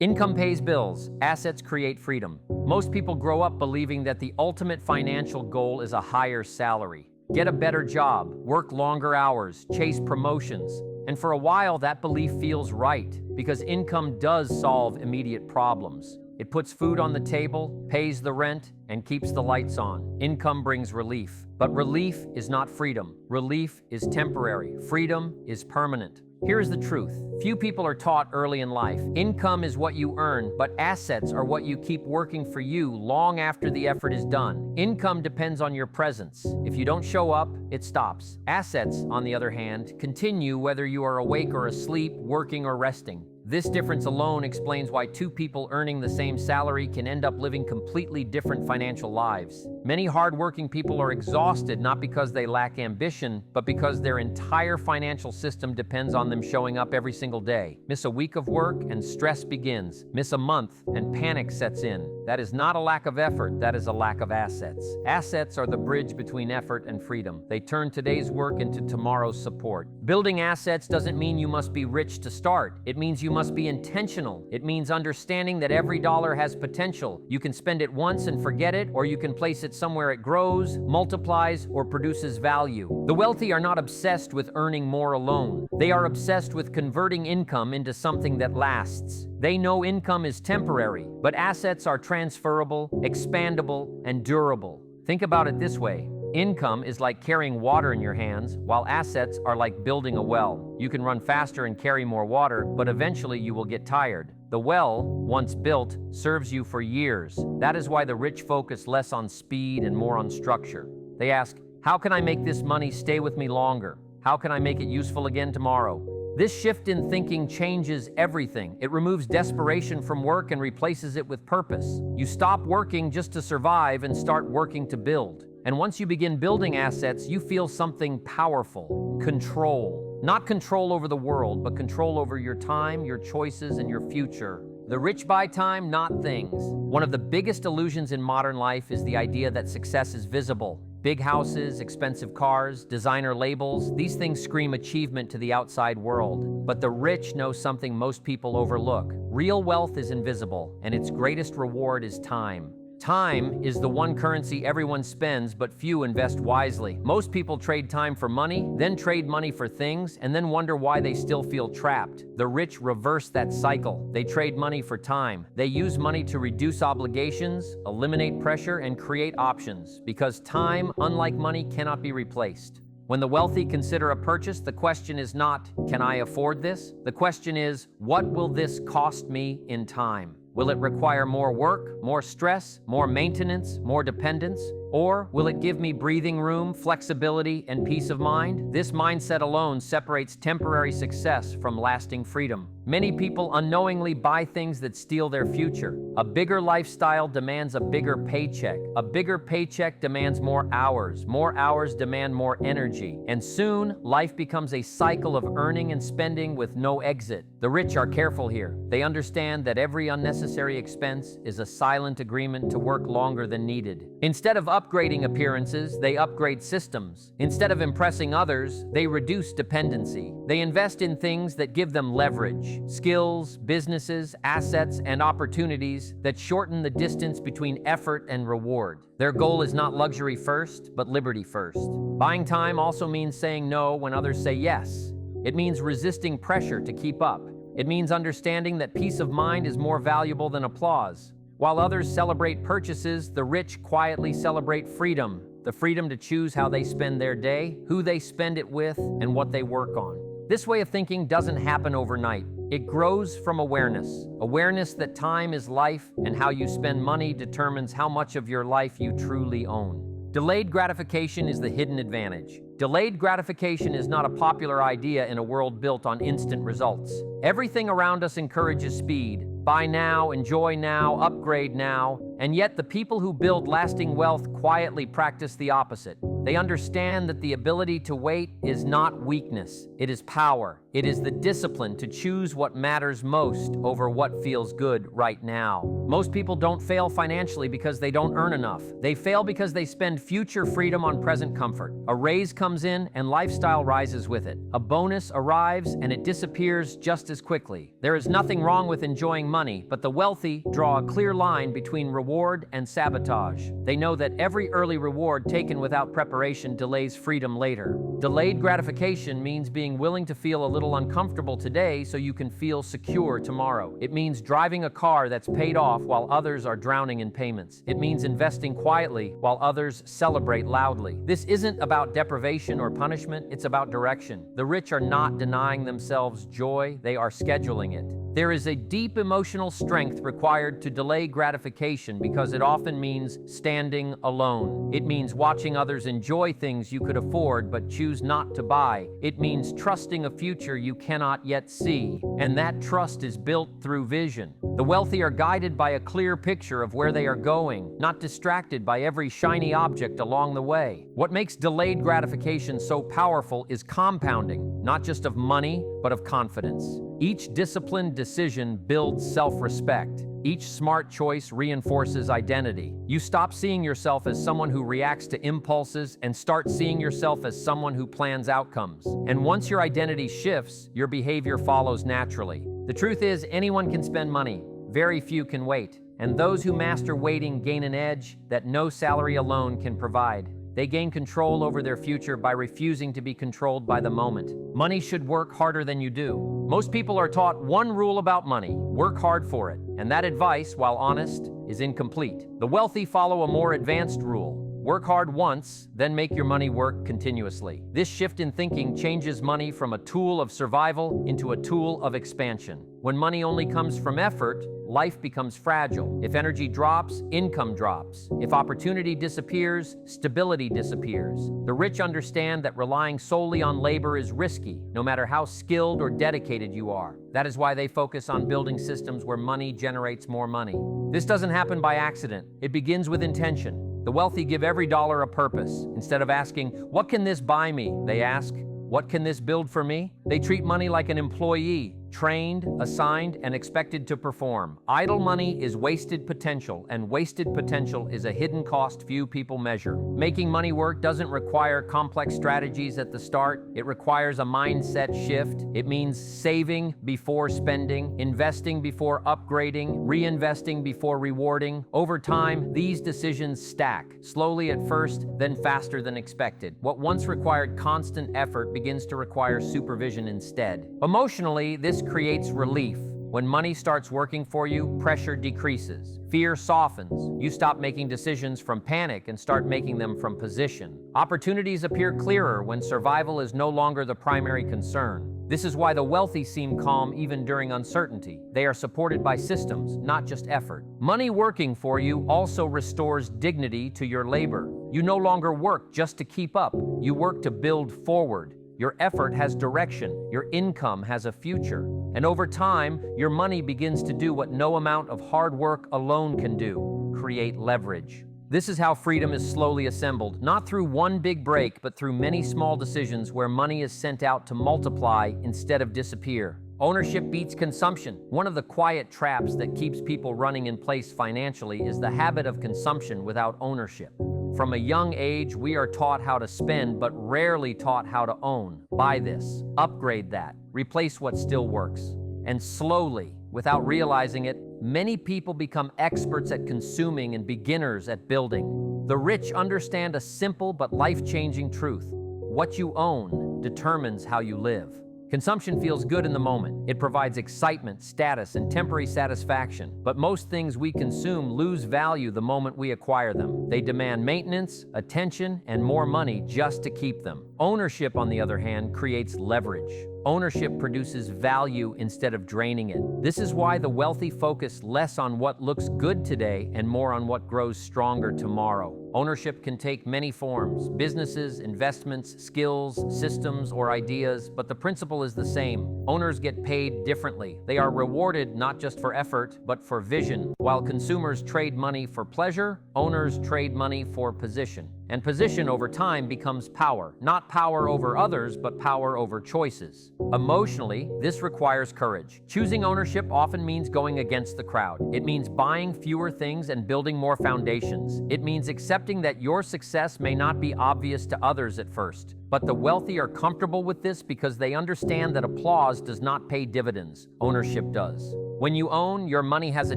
Income pays bills, assets create freedom. Most people grow up believing that the ultimate financial goal is a higher salary. Get a better job, work longer hours, chase promotions. And for a while, that belief feels right, because income does solve immediate problems. It puts food on the table, pays the rent, and keeps the lights on. Income brings relief. But relief is not freedom. Relief is temporary. Freedom is permanent. Here is the truth. Few people are taught early in life. Income is what you earn, but assets are what you keep working for you long after the effort is done. Income depends on your presence. If you don't show up, it stops. Assets, on the other hand, continue whether you are awake or asleep, working or resting. This difference alone explains why two people earning the same salary can end up living completely different financial lives. Many hardworking people are exhausted not because they lack ambition, but because their entire financial system depends on them showing up every single day. Miss a week of work and stress begins. Miss a month and panic sets in. That is not a lack of effort, that is a lack of assets. Assets are the bridge between effort and freedom. They turn today's work into tomorrow's support. Building assets doesn't mean you must be rich to start. It means you must be intentional. It means understanding that every dollar has potential. You can spend it once and forget it, or you can place it somewhere it grows, multiplies, or produces value. The wealthy are not obsessed with earning more alone. They are obsessed with converting income into something that lasts. They know income is temporary, but assets are transferable, expandable, and durable. Think about it this way. Income is like carrying water in your hands, while assets are like building a well. You can run faster and carry more water, but eventually you will get tired. The well, once built, serves you for years. That is why the rich focus less on speed and more on structure. They ask, how can I make this money stay with me longer? How can I make it useful again tomorrow? This shift in thinking changes everything. It removes desperation from work and replaces it with purpose. You stop working just to survive and start working to build. And once you begin building assets, you feel something powerful: control. Not control over the world, but control over your time, your choices, and your future. The rich buy time, not things. One of the biggest illusions in modern life is the idea that success is visible. Big houses, expensive cars, designer labels, these things scream achievement to the outside world. But the rich know something most people overlook. Real wealth is invisible, and its greatest reward is time. Time is the one currency everyone spends, but few invest wisely. Most people trade time for money, then trade money for things, and then wonder why they still feel trapped. The rich reverse that cycle. They trade money for time. They use money to reduce obligations, eliminate pressure, and create options, because time, unlike money, cannot be replaced. When the wealthy consider a purchase, the question is not, can I afford this? The question is, what will this cost me in time? Will it require more work, more stress, more maintenance, more dependence? Or will it give me breathing room, flexibility, and peace of mind? This mindset alone separates temporary success from lasting freedom. Many people unknowingly buy things that steal their future. A bigger lifestyle demands a bigger paycheck. A bigger paycheck demands more hours. More hours demand more energy. And soon, life becomes a cycle of earning and spending with no exit. The rich are careful here. They understand that every unnecessary expense is a silent agreement to work longer than needed. Instead of upgrading appearances, they upgrade systems. Instead of impressing others, they reduce dependency. They invest in things that give them leverage. Skills, businesses, assets, and opportunities that shorten the distance between effort and reward. Their goal is not luxury first, but liberty first. Buying time also means saying no when others say yes. It means resisting pressure to keep up. It means understanding that peace of mind is more valuable than applause. While others celebrate purchases, the rich quietly celebrate freedom. The freedom to choose how they spend their day, who they spend it with, and what they work on. This way of thinking doesn't happen overnight. It grows from awareness. Awareness that time is life, and how you spend money determines how much of your life you truly own. Delayed gratification is the hidden advantage. Delayed gratification is not a popular idea in a world built on instant results. Everything around us encourages speed. Buy now, enjoy now, upgrade now, and yet the people who build lasting wealth quietly practice the opposite. They understand that the ability to wait is not weakness, it is power. It is the discipline to choose what matters most over what feels good right now. Most people don't fail financially because they don't earn enough. They fail because they spend future freedom on present comfort. A raise comes in and lifestyle rises with it. A bonus arrives and it disappears just as quickly. There is nothing wrong with enjoying money, but the wealthy draw a clear line between reward and sabotage. They know that every early reward taken without preparation delays freedom later. Delayed gratification means being willing to feel a little uncomfortable today so you can feel secure tomorrow. It means driving a car that's paid off while others are drowning in payments. It means investing quietly while others celebrate loudly. This isn't about deprivation or punishment, it's about direction. The rich are not denying themselves joy, they are scheduling it. There is a deep emotional strength required to delay gratification because it often means standing alone. It means watching others enjoy things you could afford but choose not to buy. It means trusting a future you cannot yet see, and that trust is built through vision. The wealthy are guided by a clear picture of where they are going, not distracted by every shiny object along the way. What makes delayed gratification so powerful is compounding, not just of money, but of confidence. Each disciplined decision builds self-respect. Each smart choice reinforces identity. You stop seeing yourself as someone who reacts to impulses and start seeing yourself as someone who plans outcomes. And once your identity shifts, your behavior follows naturally. The truth is, anyone can spend money. Very few can wait. And those who master waiting gain an edge that no salary alone can provide. They gain control over their future by refusing to be controlled by the moment. Money should work harder than you do. Most people are taught one rule about money: work hard for it. And that advice, while honest, is incomplete. The wealthy follow a more advanced rule: work hard once, then make your money work continuously. This shift in thinking changes money from a tool of survival into a tool of expansion. When money only comes from effort, life becomes fragile. If energy drops, income drops. If opportunity disappears, stability disappears. The rich understand that relying solely on labor is risky, no matter how skilled or dedicated you are. That is why they focus on building systems where money generates more money. This doesn't happen by accident. It begins with intention. The wealthy give every dollar a purpose. Instead of asking, "What can this buy me?" they ask, "What can this build for me?" They treat money like an employee, trained, assigned, and expected to perform. Idle money is wasted potential, and wasted potential is a hidden cost few people measure. Making money work doesn't require complex strategies at the start. It requires a mindset shift. It means saving before spending, investing before upgrading, reinvesting before rewarding. Over time, these decisions stack, slowly at first, then faster than expected. What once required constant effort begins to require supervision instead. Emotionally, this creates relief. When money starts working for you, pressure decreases. Fear softens. You stop making decisions from panic and start making them from position. Opportunities appear clearer when survival is no longer the primary concern. This is why the wealthy seem calm even during uncertainty. They are supported by systems, not just effort. Money working for you also restores dignity to your labor. You no longer work just to keep up. You work to build forward. Your effort has direction, your income has a future, and over time, your money begins to do what no amount of hard work alone can do: create leverage. This is how freedom is slowly assembled, not through one big break, but through many small decisions where money is sent out to multiply instead of disappear. Ownership beats consumption. One of the quiet traps that keeps people running in place financially is the habit of consumption without ownership. From a young age, we are taught how to spend, but rarely taught how to own. Buy this, upgrade that, replace what still works. And slowly, without realizing it, many people become experts at consuming and beginners at building. The rich understand a simple but life-changing truth: what you own determines how you live. Consumption feels good in the moment. It provides excitement, status, and temporary satisfaction. But most things we consume lose value the moment we acquire them. They demand maintenance, attention, and more money just to keep them. Ownership, on the other hand, creates leverage. Ownership produces value instead of draining it. This is why the wealthy focus less on what looks good today and more on what grows stronger tomorrow. Ownership can take many forms: businesses, investments, skills, systems, or ideas, but the principle is the same. Owners get paid differently. They are rewarded not just for effort, but for vision. While consumers trade money for pleasure, owners trade money for position. And position over time becomes power. Not power over others, but power over choices. Emotionally, this requires courage. Choosing ownership often means going against the crowd. It means buying fewer things and building more foundations. It means accepting that your success may not be obvious to others at first. But the wealthy are comfortable with this because they understand that applause does not pay dividends. Ownership does. When you own, your money has a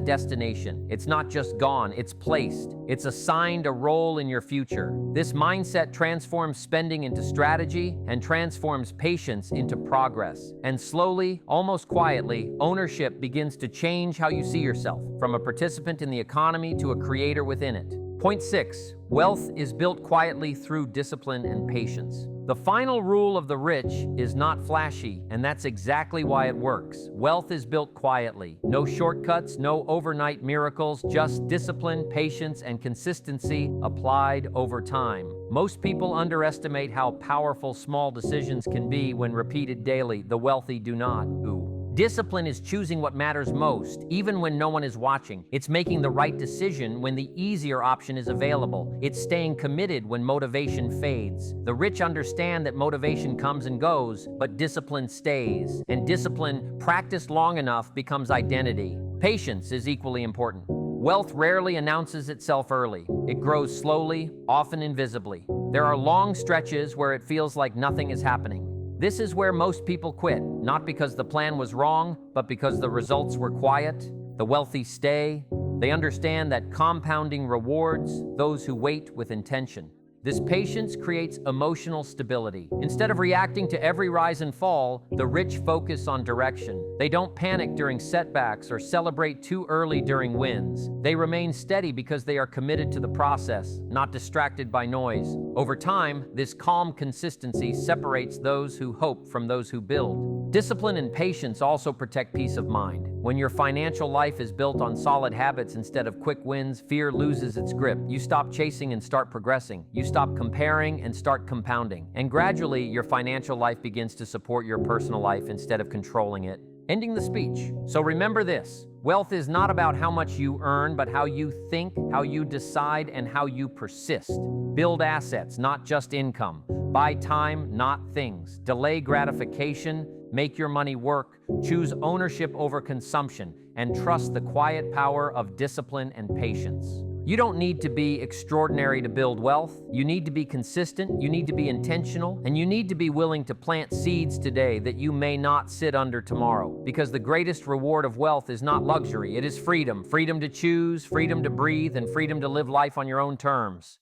destination. It's not just gone, it's placed. It's assigned a role in your future. This mindset transforms spending into strategy and transforms patience into progress. And slowly, almost quietly, ownership begins to change how you see yourself, from a participant in the economy to a creator within it. Point 6. Wealth is built quietly through discipline and patience. The final rule of the rich is not flashy, and that's exactly why it works. Wealth is built quietly. No shortcuts, no overnight miracles, just discipline, patience, and consistency applied over time. Most people underestimate how powerful small decisions can be when repeated daily. The wealthy do not. Discipline is choosing what matters most, even when no one is watching. It's making the right decision when the easier option is available. It's staying committed when motivation fades. The rich understand that motivation comes and goes, but discipline stays. And discipline, practiced long enough, becomes identity. Patience is equally important. Wealth rarely announces itself early. It grows slowly, often invisibly. There are long stretches where it feels like nothing is happening. This is where most people quit, not because the plan was wrong, but because the results were quiet. The wealthy stay. They understand that compounding rewards those who wait with intention. This patience creates emotional stability. Instead of reacting to every rise and fall, the rich focus on direction. They don't panic during setbacks or celebrate too early during wins. They remain steady because they are committed to the process, not distracted by noise. Over time, this calm consistency separates those who hope from those who build. Discipline and patience also protect peace of mind. When your financial life is built on solid habits instead of quick wins, fear loses its grip. You stop chasing and start progressing. You stop comparing and start compounding. And gradually, your financial life begins to support your personal life instead of controlling it. Ending the speech. So remember this: wealth is not about how much you earn, but how you think, how you decide, and how you persist. Build assets, not just income. Buy time, not things. Delay gratification. Make your money work. Choose ownership over consumption, and trust the quiet power of discipline and patience. You don't need to be extraordinary to build wealth. You need to be consistent, you need to be intentional, and you need to be willing to plant seeds today that you may not sit under tomorrow. Because the greatest reward of wealth is not luxury, it is freedom. Freedom to choose, freedom to breathe, and freedom to live life on your own terms.